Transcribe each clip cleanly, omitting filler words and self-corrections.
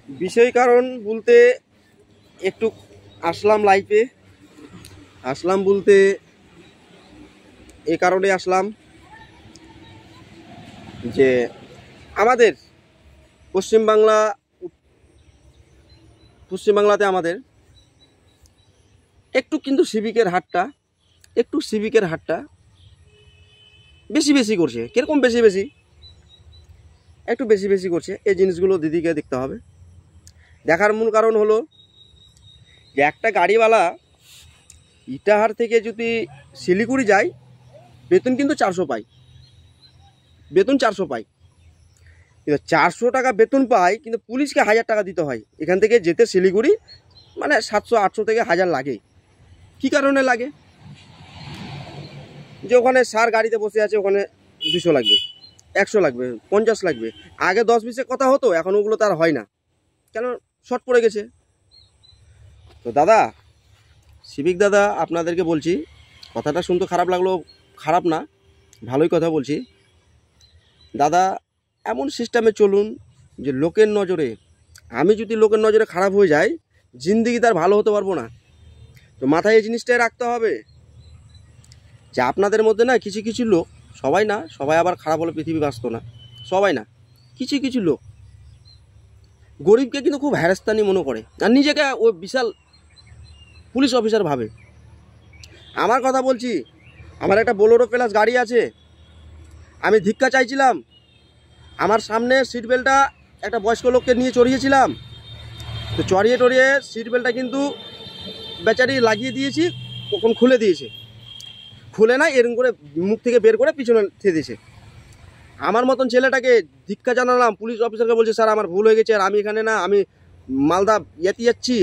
বিষয় কারণ বলতে একটু আসলাম লাইফে, আসলাম বলতে এ কারণে আসলাম যে আমাদের পশ্চিমবাংলাতে আমাদের একটু কিন্তু সিভিকের হারটা বেশি বেশি করছে। কিরকম বেশি বেশি? একটু বেশি বেশি করছে। এই জিনিসগুলো দিদিকে দেখতে হবে। দেখার মূল কারণ হলো যে একটা গাড়িওয়ালা ইটাহার থেকে যদি শিলিগুড়ি যায় বেতন কিন্তু 400 পায়, বেতন 400 পায়। কিন্তু 400 টাকা বেতন পায়, কিন্তু পুলিশকে 1000 টাকা দিতে হয় এখান থেকে যেতে শিলিগুড়ি। মানে 700-800 থেকে 1000 লাগে। কি কারণে লাগে? যে ওখানে স্যার গাড়িতে বসে আছে, ওখানে 200 লাগবে, 100 লাগবে, 50 লাগবে। আগে 10-20 কথা হতো, এখন ওগুলো তার হয় না, কেন? শর্ট পড়ে গেছে। তো দাদা, সিভিক দাদা, আপনাদেরকে বলছি, কথাটা শুনতে খারাপ লাগলো, খারাপ না, ভালোই কথা বলছি দাদা। এমন সিস্টেমে চলুন যে লোকের নজরে, আমি যদি লোকের নজরে খারাপ হয়ে যাই, জিন্দিগি তার ভালো হতে পারবো না। তো মাথায় এই জিনিসটাই রাখতে হবে যে আপনাদের মধ্যে না কিছু কিছু লোক, সবাই না, সবাই আবার খারাপ হলে পৃথিবী বাঁচত না, সবাই না, কিছু কিছু লোক গরিবকে কিন্তু খুব হ্যারাস্তানি মনে করে আর নিজেকে ওই বিশাল পুলিশ অফিসার ভাবে। আমার কথা বলছি, আমার একটা বোলেরো প্লাস গাড়ি আছে, আমি ধিক্কা চাইছিলাম, আমার সামনে সিট বেল্টটা একটা বয়স্ক লোককে নিয়ে চড়িয়েছিলাম। তো চড়িয়ে টড়িয়ে সিট বেল্টটা কিন্তু বেচারি লাগিয়ে দিয়েছি, কখন খুলে দিয়েছে, খুলে না এরকম করে মুখ থেকে বের করে পিছনে ঠেয়ে দিয়েছে। আমার মতন ছেলেটাকে ধিক্কা জানালাম, পুলিশ অফিসারকে বলছে স্যার আমার ভুল হয়ে গেছে, আর আমি এখানে না, আমি মালদা ইয়াতে যাচ্ছি,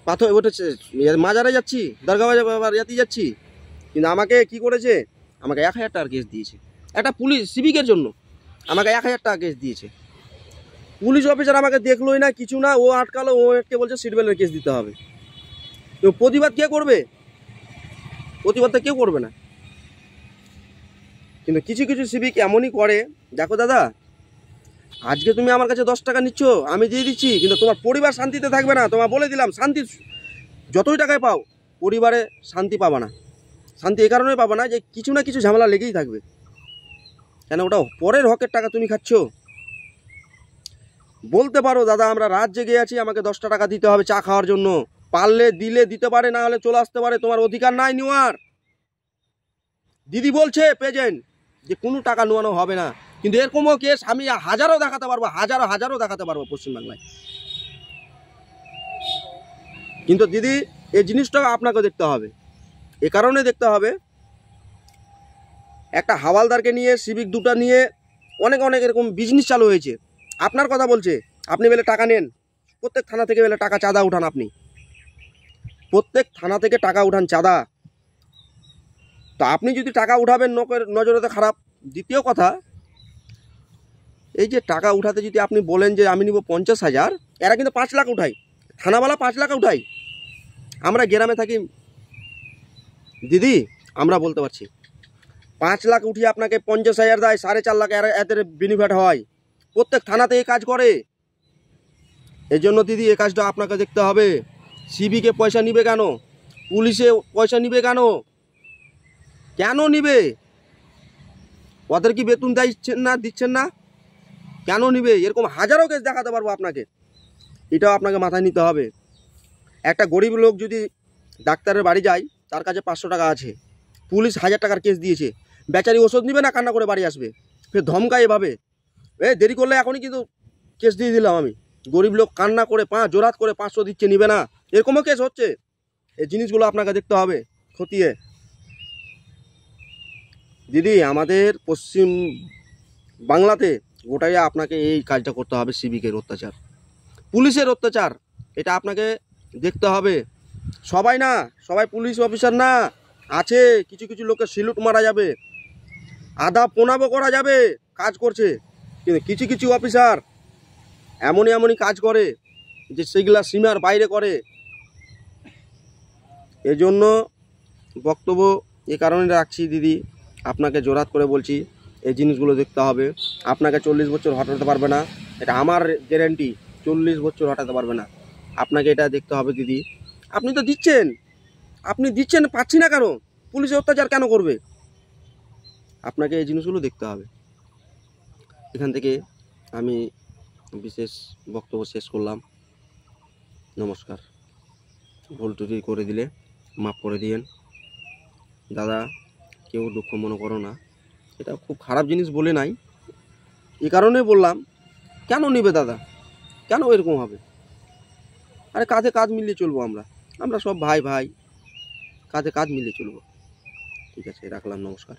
পাথর ওটা মাজারে যাচ্ছি, দরগা বাজার ইয়াতে যাচ্ছি। কিন্তু আমাকে কি করেছে, আমাকে 1000 টাকার কেস দিয়েছে। একটা পুলিশ সিভিকের জন্য আমাকে 1000 টাকা কেস দিয়েছে। পুলিশ অফিসার আমাকে দেখলোই না, কিছু না, ও আটকালো, ও আটকে বলছে সিট বেল্টের কেস দিতে হবে। তো প্রতিবাদ কে করবে? প্রতিবাদটা কেউ করবে না। কিন্তু কিছু কিছু সিভিক এমনই করে, দেখো দাদা, আজকে তুমি আমার কাছে 10 টাকা নিচ্ছ, আমি দিয়ে দিচ্ছি, কিন্তু তোমার পরিবার শান্তিতে থাকবে না। তোমার বলে দিলাম, শান্তি যতই টাকায় পাও, পরিবারে শান্তি পাবা না। শান্তি এই কারণে পাবা না যে কিছু না কিছু ঝামেলা লেগেই থাকবে। কেন? ওটা পরের হকের টাকা তুমি খাচ্ছ। বলতে পারো দাদা আমরা রাত জেগে আছি, আমাকে 10টা টাকা দিতে হবে চা খাওয়ার জন্য, পারলে দিলে দিতে পারে, না হলে চলে আসতে পারে, তোমার অধিকার নাই নেওয়ার। দিদি বলছে প্রেজেন্ট যে কোনো টাকা নেওয়ানো হবে না, কিন্তু এরকমও কেস আমি হাজারও দেখাতে পারবো, হাজারও দেখাতে পারবো পশ্চিমবাংলায়। কিন্তু দিদি এই জিনিসটা আপনাকে দেখতে হবে, এ কারণে দেখতে হবে, একটা হাওয়ালদারকে নিয়ে, সিভিক দুটা নিয়ে অনেক অনেক এরকম বিজনেস চালু হয়েছে। আপনার কথা বলছে, আপনি বেলে টাকা নেন, প্রত্যেক থানা থেকে বেলে টাকা চাঁদা উঠান, আপনি প্রত্যেক থানা থেকে টাকা উঠান চাঁদা। তো আপনি যদি টাকা উঠাবেন, নজরে তো খারাপ। দ্বিতীয় কথা, এই যে টাকা উঠাতে যদি আপনি বলেন যে আমি নিব 50,000, এরা কিন্তু 5 লাখ উঠায়, থানাওয়ালা 5 লাখ উঠায়। আমরা গ্রামে থাকি দিদি, আমরা বলতে পারছি 5 লাখ উঠিয়ে আপনাকে 50,000 দেয়, 4.5 লাখ এদের বেনিফিট হয়। প্রত্যেক থানাতে এই কাজ করে। এই জন্য দিদি এই কাজটা আপনাকে দেখতে হবে। সিভিকে পয়সা নিবে কেন? পুলিশে পয়সা নিবে কেন? কেন নিবে? ওদের কি বেতন দিচ্ছেন না? কেন নিবে? এরকম হাজারো কেস দেখাতে পারবো আপনাকে, এটাও আপনাকে মাথায় নিতে হবে। একটা গরিব লোক যদি ডাক্তারের বাড়ি যায়, তার কাছে 500 টাকা আছে, পুলিশ 1000 টাকার কেস দিয়েছে, বেচারি ওষুধ নিবে না, কান্না করে বাড়ি আসবে, ফের ধমকায় এভাবে, দেরি করলে এখনই কিন্তু কেস দিয়ে দিলাম আমি। গরিব লোক কান্না করে জোরাত করে 500 দিচ্ছে, নিবে না, এরকমও কেস হচ্ছে। এই জিনিসগুলো আপনাকে দেখতে হবে খতিয়ে। দিদি আমাদের পশ্চিম বাংলাতে গোটাই আপনাকে এই কাজটা করতে হবে, সিভিকের অত্যাচার, পুলিশের অত্যাচার, এটা আপনাকে দেখতে হবে। সবাই না, সবাই পুলিশ অফিসার না, আছে কিছু কিছু লোকের সিলুট মারা যাবে, আধা পোনাবো করা যাবে, কাজ করছে। কিন্তু কিছু কিছু অফিসার এমনই কাজ করে যে সেগুলা সীমার বাইরে করে। এজন্য বক্তব্য এ কারণে রাখছি দিদি, আপনাকে জোরাত করে বলছি, এই জিনিসগুলো দেখতে হবে। আপনাকে 40 বছর হটাতে পারবে না, এটা আমার গ্যারান্টি, 40 বছর হটাতে পারবে না। আপনাকে এটা দেখতে হবে দিদি। আপনি তো দিচ্ছেন, আপনি দিচ্ছেন, পাচ্ছি না কেন? পুলিশে অত্যাচার কেন করবে? আপনাকে এই জিনিসগুলো দেখতে হবে। এখান থেকে আমি বিশেষ বক্তব্য শেষ করলাম। নমস্কার। ভুল ত্রুটি করে দিলে মাফ করে দিয়েন। দাদা, কেউ দুঃখ মনে করো না, এটা খুব খারাপ জিনিস বলে নাই, এই কারণে বললাম। কেন নেবে দাদা, কেন এরকম হবে? আরে কাঁধে কাঁধ মিলিয়ে চলবো আমরা, আমরা সব ভাই ভাই, কাঁধে কাঁধ মিলিয়ে চলবো। ঠিক আছে, রাখলাম, নমস্কার।